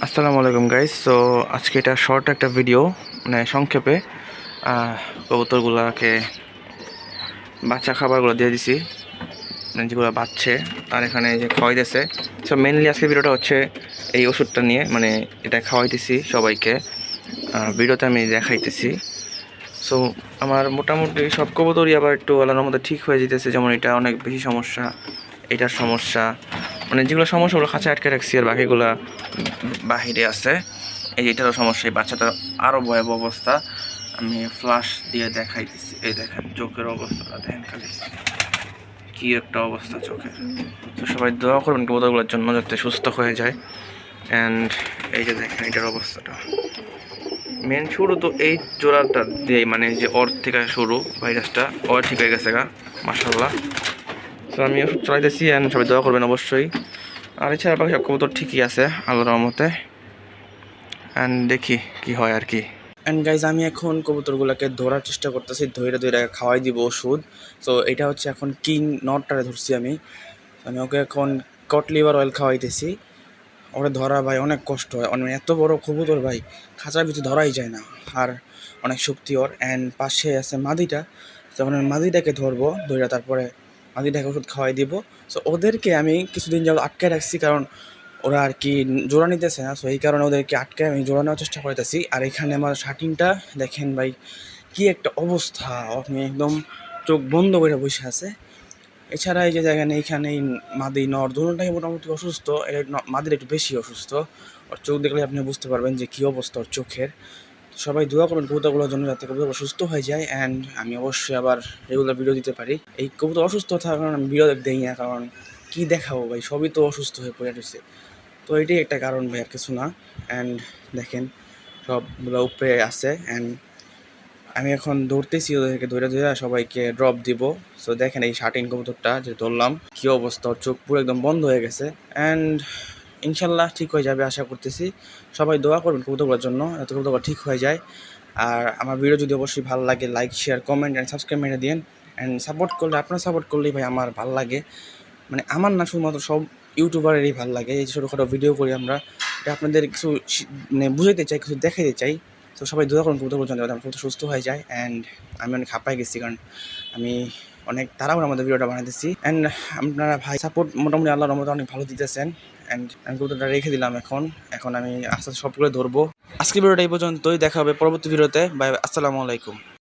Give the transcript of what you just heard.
আসসালামু আলাইকুম guys. So আজকে এটা শর্ট একটা ভিডিও, মানে সংক্ষেপে কবুতরগুলোকে বাচ্চা খাবারগুলো দিয়ে দিছি, মানে যেগুলো বাচ্চে আর এখানে যে খাওয়াইতেছে। সো মেনলি আজকে ভিডিওটা হচ্ছে এই ওষুধটা নিয়ে, মানে এটা খাওয়াইতেছি সবাইকে, ভিডিওতে আমি দেখাইতেছি। সো আমার মোটামুটি সব কবুতরই আবার একটু আলাদার মধ্যে ঠিক হয়ে যেতেছে, যেমন এটা অনেক বেশি সমস্যা, এটার সমস্যা, মানে যেগুলো সমস্যাগুলো খাঁচা আটকে রাখছি আর বাকিগুলো বাহিরে আছে। এই এটারও সমস্যা, এই বাচ্চাটার আরও ভয়াবহ অবস্থা। আমি ফ্লাশ দিয়ে দেখাইতেছি, এই দেখেন চোখের অবস্থাটা দেখেন, খালি কি একটা অবস্থা চোখের। তো সবাই দোয়া করবেন কবুতরগুলোর জন্য যাতে সুস্থ হয়ে যায়। অ্যান্ড এই যে দেখেন এটার অবস্থাটা, মেন শুরু তো এই জোড়াটা দিয়ে, মানে যে ওর থেকে শুরু, ভাইরাসটা ওর ঠিক হয়ে গেছে গা, মাশাআল্লাহ। তো আমি ওষুধ চালাইতেছি অ্যান্ড সবাই দোয়া করবেন অবশ্যই। আর এছাড়া বাকি সব কবুতর ঠিকই আছে আল্লাহর রহমতে। অ্যান্ড দেখি কি হয় আর কি। অ্যান্ড গাইজ, আমি এখন কবুতরগুলোকে ধরার চেষ্টা করতেছি, ধরে ধরে খাওয়াই দিব ওষুধ। তো এটা হচ্ছে এখন কিং নটটারে ধরছি আমি। আমি ওকে এখন কট লিভার অয়েল খাওয়াইতেছি। ওরে ধরা ভাই অনেক কষ্ট হয়, অনেক এত বড় কবুতর ভাই, খাঁচার ভিতরে ধরাই যায় না। আর অনেক শক্তি ওর। অ্যান্ড পাশে আছে মাদিটা, তখন আমি মাদিটাকে ধরবো, ধরে তারপরে মাদিটাকে ওষুধ খাওয়াই দিব। সো ওদেরকে আমি কিছুদিন যাবত আটকে রাখছি, কারণ ওরা আর কি জোড়া নিতেছে না। সো এই কারণে ওদেরকে আটকে আমি জোড়া নেওয়ার চেষ্টা করতেছি। আর এখানে আমার শাটিনটা দেখেন ভাই, কি একটা অবস্থা, আপনি একদম চোখ বন্ধ করে বসে আছে। এছাড়া এই যে দেখেন এইখানে এই মাদি নর দুটোটাই মোটামুটি অসুস্থ। মাদির একটু বেশি অসুস্থ, ওর চোখ দেখলে আপনি বুঝতে পারবেন যে কী অবস্থা ওর চোখের। সবাই দোয়া করবেন কবুতরগুলোর জন্য যাতে কবুতর সুস্থ হয়ে যায়, অ্যান্ড আমি অবশ্যই আবার রেগুলার ভিডিও দিতে পারি। এই কবুতর অসুস্থ থাকার কারণে আমি ভিডিও দিই না, কারণ কী দেখাবো ভাই, সবই তো অসুস্থ হয়ে পড়ে রয়েছে। তো এটাই একটা কারণ ভাই, আর কিছু না। অ্যান্ড দেখেন সবগুলো উপরে আছে। অ্যান্ড আমি এখন দৌড়তেছি, ওদেরকে ধরে ধরে সবাইকে ড্রপ দিব। সো দেখেন এই শার্টিন কবুতরটা যে ধরলাম, কী অবস্থা, ওর চোখ পুরো একদম বন্ধ হয়ে গেছে। অ্যান্ড ইনশাল্লাহ ঠিক হয়ে যাবে আশা করতেছি। সবাই দোয়া করবেন কবুতরগুলোর জন্য যাতে কবুতরগুলো ঠিক হয়ে যায়। আর আমার ভিডিও যদি অবশ্যই ভালো লাগে, like share comment and subscribe মেরে দিন। অ্যান্ড সাপোর্ট করলে, আপনারা সাপোর্ট করলেই ভাই আমার ভালো লাগে। মানে আমার না, শুধুমাত্র সব ইউটিউবারেরই ভালো লাগে। এই ছোটোখাটো ভিডিও করি আমরা, এটা আপনাদের কিছু মানে বুঝাইতে চাই, কিছু দেখাইতে চাই। তো সবাই দোয়া করুন কবুতর পর্যন্ত আমার কবুতর সুস্থ হয়ে যায়। অ্যান্ড আমি অনেক হাঁপাই গেছি, কারণ আমি অনেক তাড়াহুড়োর আমাদের ভিডিওটা বানাইতেছি। অ্যান্ড আপনারা ভাই সাপোর্ট মোটামুটি আল্লাহর রহমতে অনেক ভালো দিতেছেন। অ্যান্ড আমি কবুতরটা রেখে দিলাম এখন। এখন আমি আস্তে আস্তে সবগুলো ধরবো। আজকের ভিডিওটা এই পর্যন্তই, দেখা হবে পরবর্তী ভিডিওতে। বাই, আসসালামু আলাইকুম।